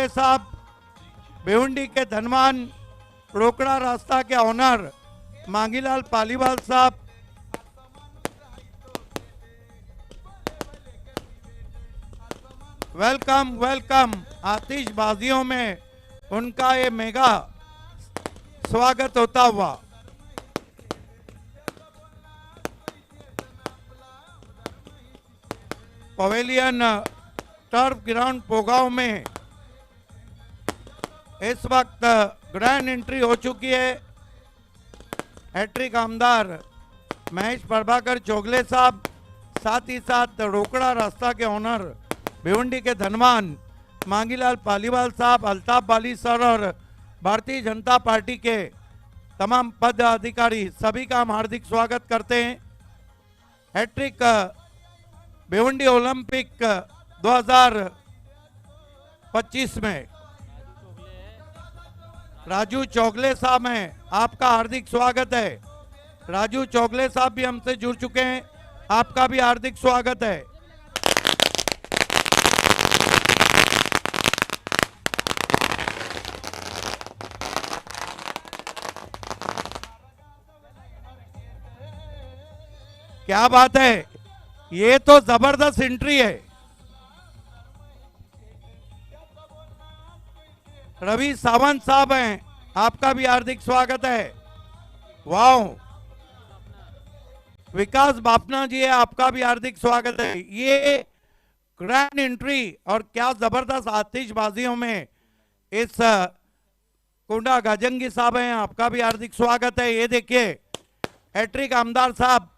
चोगले साहब, भिवंडी के धनवान रोकड़ा रास्ता के ऑनर मांगीलाल पालीवाल साहब, वेलकम वेलकम। आतिशबाजियों में उनका ये मेगा स्वागत होता हुआ। पवेलियन टर्फ ग्राउंड पोगांव में इस वक्त ग्रैंड एंट्री हो चुकी है। हैट्रिक आमदार महेश प्रभाकर चोगले साहब, साथ ही साथ रोकड़ा रास्ता के ऑनर भिवंडी के धनवान मांगीलाल पालीवाल साहब, अल्ताफ बाली सर और भारतीय जनता पार्टी के तमाम पद अधिकारी, सभी का हम हार्दिक स्वागत करते हैं। हैट्रिक भिवंडी ओलंपिक 2025 में राजू चोगले साहब हैं, आपका हार्दिक स्वागत है। राजू चोगले साहब भी हमसे जुड़ चुके हैं, आपका भी हार्दिक स्वागत है। क्या बात है, ये तो जबरदस्त एंट्री है। रवि सावंत साहब हैं, आपका भी हार्दिक स्वागत है। वाह, विकास बापना जी है, आपका भी हार्दिक स्वागत है। ये ग्रैंड एंट्री और क्या जबरदस्त आतिशबाजियों में इस कोंडा गाजंगी साहब हैं, आपका भी हार्दिक स्वागत है। ये देखिए हैट्रिक आमदार साहब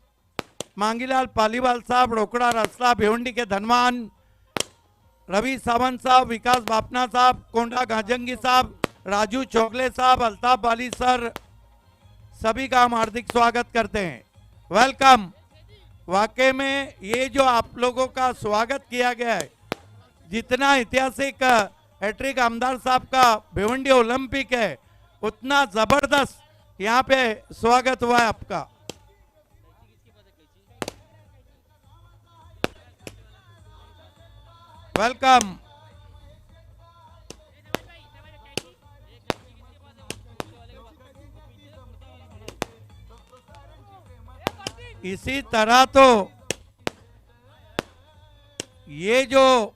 मांगीलाल पालीवाल साहब, रोकड़ा रास्ता भिवंडी के धनवान रवि सावंत साहब, विकास बापना साहब, कोंडा गाजंगी साहब, राजू चोगले साहब, अल्ताफ बाली सर, सभी का हम हार्दिक स्वागत करते हैं। वेलकम। वाकई में ये जो आप लोगों का स्वागत किया गया है, जितना ऐतिहासिक हैट्रिक आमदार साहब का भिवंडी ओलंपिक है, उतना जबरदस्त यहाँ पे स्वागत हुआ है आपका। वेलकम। इसी तरह तो ये जो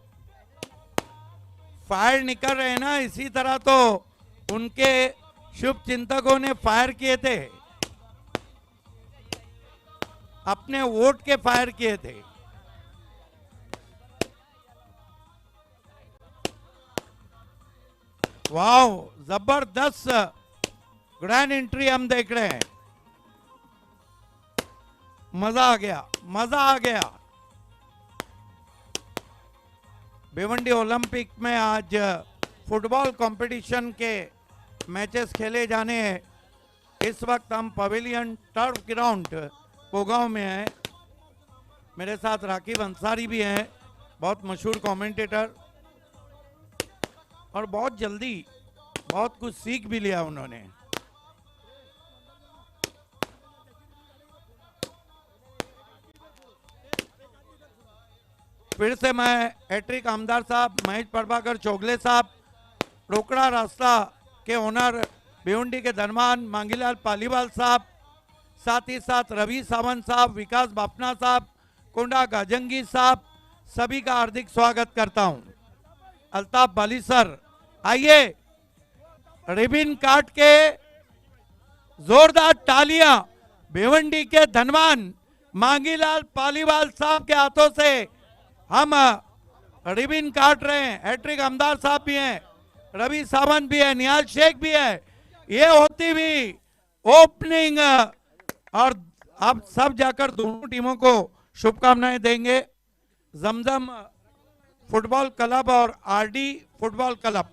फायर निकल रहे हैं ना, इसी तरह तो उनके शुभ चिंतकों ने फायर किए थे, अपने वोट के फायर किए थे। वाह, जबरदस्त ग्रैंड एंट्री हम देख रहे हैं। मजा आ गया, मजा आ गया। भिवंडी ओलंपिक में आज फुटबॉल कंपटीशन के मैचेस खेले जाने हैं। इस वक्त हम पवेलियन टर्फ ग्राउंड पोगांव में हैं। मेरे साथ राकीब अंसारी भी हैं, बहुत मशहूर कमेंटेटर, और बहुत जल्दी बहुत कुछ सीख भी लिया उन्होंने। फिर से मैं हैट्रिक आमदार साहब महेश प्रभाकर चोगले साहब, रोकड़ा रास्ता के ओनर भिवंडी के धनवान मांगीलाल पालीवाल साहब, साथ ही साथ रवि सावंत साहब, विकास बापना साहब, कोंडा गाजंगी साहब, सभी का हार्दिक स्वागत करता हूं। अल्ताफ बाली सर, आइए रिबिन काट के जोरदार तालियां भिवंडी के धनवान मांगीलाल पालीवाल साहब के हाथों से हम रिबिन काट रहे हैं। हैट्रिक आमदार साहब भी हैं, रवि सावंत भी है, निहाल शेख भी है। ये होती हुई ओपनिंग, और आप सब जाकर दोनों टीमों को शुभकामनाएं देंगे। जमजम फुटबॉल क्लब और आरडी फुटबॉल क्लब।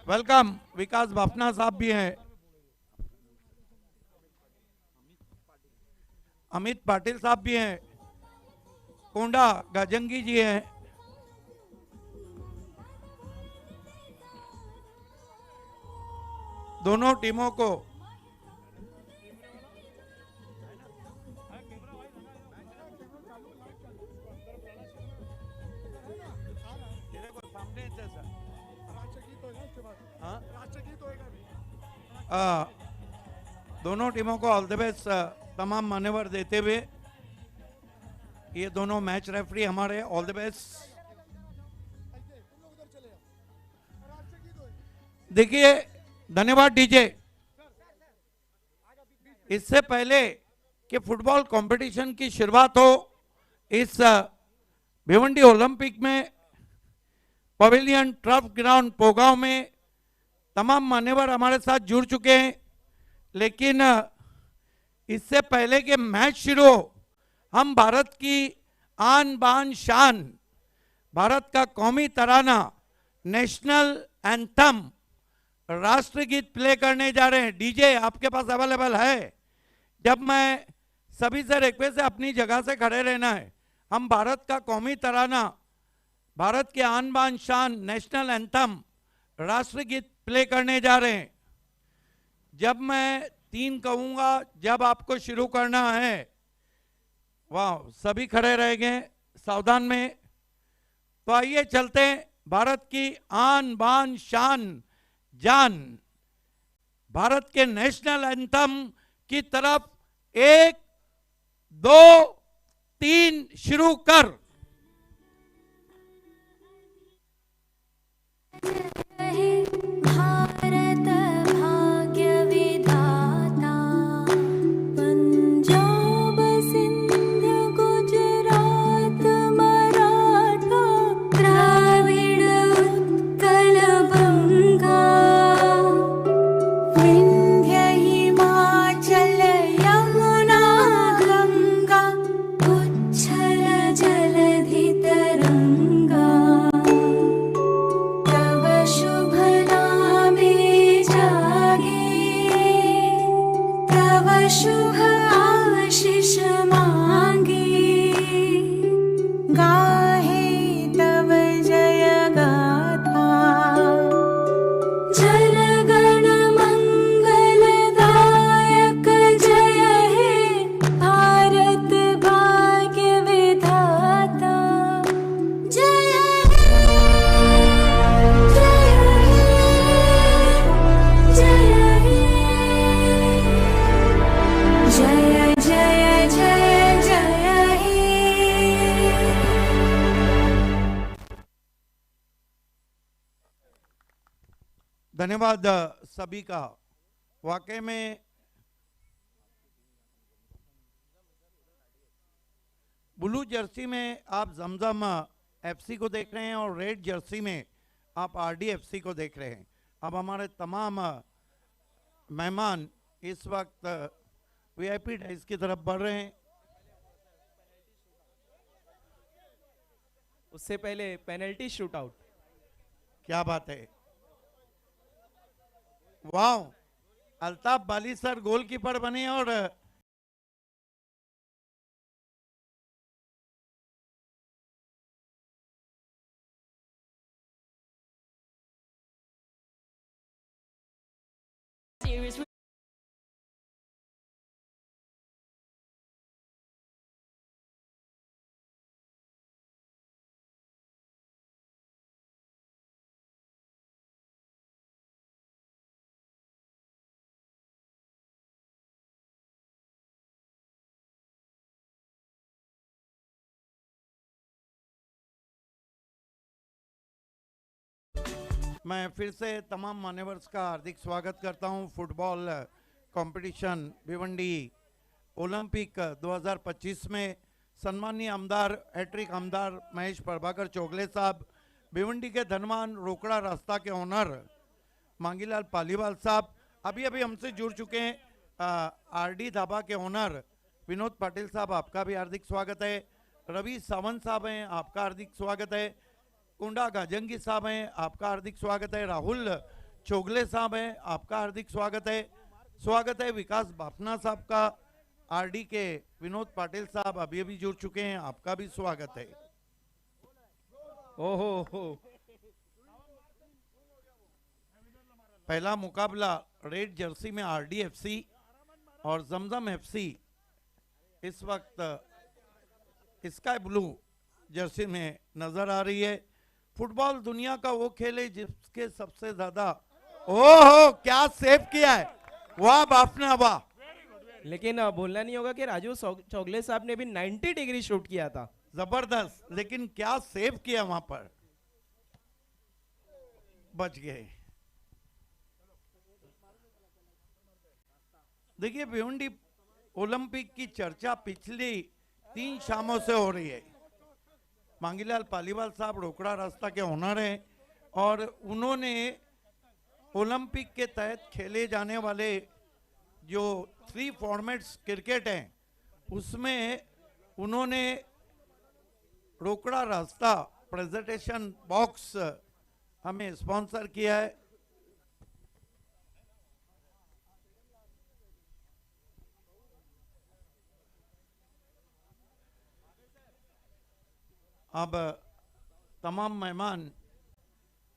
वेलकम। विकास बापना साहब भी हैं, अमित पाटिल साहब भी हैं, कोंडा गाजंगी जी हैं। दोनों टीमों को सामने है सर? राष्ट्रगीत होगा उसके बाद, हाँ, राष्ट्रगीत होएगा भी। दोनों टीमों को ऑल द बेस्ट तमाम मान्यवर देते हुए ये दोनों मैच रेफरी हमारे, ऑल द बेस्ट। तुम लोग उधर चले जाओ, राष्ट्रगीत होएगा। देखिए, धन्यवाद डीजे। इससे पहले कि फुटबॉल कंपटीशन की शुरुआत हो, इस भिवंडी ओलंपिक में पवेलियन टर्फ ग्राउंड पोगांव में तमाम मान्यवर हमारे साथ जुड़ चुके हैं, लेकिन इससे पहले कि मैच शुरू हो, हम भारत की आन बान शान, भारत का कौमी तराना, नेशनल एंथम, राष्ट्रगीत प्ले करने जा रहे हैं। डीजे आपके पास अवेलेबल है? जब मैं सभी से रिक्वेस्ट है अपनी जगह से खड़े रहना है। हम भारत का कौमी तराना, भारत के आन बान शान, नेशनल एंथम, राष्ट्रगीत प्ले करने जा रहे हैं। जब मैं 3 कहूंगा, जब आपको शुरू करना है, वाह, सभी खड़े रह गए सावधान में। तो आइए चलते हैं भारत की आन बान शान जान, भारत के नेशनल एंथम की तरफ। 1 2 3 शुरू कर। भारत भाग्य विधाता, पंजाब सिंध गुजरात मराठा, द्राविड़ उत्कल बंगा, विंध्य हिमाचल यमुना गंगा, उच्छल जलधि तरंगा, तव शुभ नामे जागे, तव शुभ आशीष मांगे, गाहे तव जय गाथा, जन गण मंगलदायक जय हे भारत भाग्य विधाता, जय हे, जय हे, जय हे, जय जय जय जय हे। धन्यवाद सभी का। वाकई में ब्लू जर्सी में आप जमजम एफसी को देख रहे हैं और रेड जर्सी में आप आरडी एफसी को देख रहे हैं। अब हमारे तमाम मेहमान इस वक्त वीआईपी डाइस की तरफ बढ़ रहे हैं। उससे पहले पेनल्टी शूटआउट। क्या बात है, वाह, अल्ताफ बाली सर गोलकीपर बने और मैं फिर से तमाम मान्यवर्स का हार्दिक स्वागत करता हूं। फुटबॉल कंपटीशन भिवंडी ओलंपिक 2025 में सम्मानीय आमदार, हैट्रिक आमदार महेश प्रभाकर चोगले साहब, भिवंडी के धनवान रोकड़ा रास्ता के ओनर मांगीलाल पालीवाल साहब अभी अभी हमसे जुड़ चुके हैं। आरडी धाबा के ओनर विनोद पाटिल साहब, आपका भी हार्दिक स्वागत है। रवि सावंत साहब हैं, आपका हार्दिक स्वागत है। कुंडा गाजंगी साहब हैं, आपका हार्दिक स्वागत है। राहुल चोगले साहब हैं, आपका हार्दिक स्वागत है। स्वागत है विकास बाफना साहब का। आरडी के विनोद पाटिल साहब अभी अभी जुड़ चुके हैं, आपका भी स्वागत है। ओहो हो, पहला मुकाबला रेड जर्सी में आरडी एफसी और जमजम एफसी इस वक्त स्काई ब्लू जर्सी में नजर आ रही है। फुटबॉल दुनिया का वो खेल है जिसके सबसे ज्यादा, ओहो क्या सेव किया है, वाह बापना वाह। लेकिन बोलना नहीं होगा कि राजू चौगले साहब ने भी 90 डिग्री शूट किया था। जबरदस्त, लेकिन क्या सेव किया वहां पर, बच गए। देखिए भिवंडी ओलंपिक की चर्चा पिछली 3 शामों से हो रही है। मांगीलाल पालीवाल साहब रोकड़ा रास्ता के ओनर हैं और उन्होंने ओलंपिक के तहत खेले जाने वाले जो 3 फॉर्मेट्स क्रिकेट हैं उसमें उन्होंने रोकड़ा रास्ता प्रेजेंटेशन बॉक्स हमें स्पॉन्सर किया है। अब तमाम मेहमान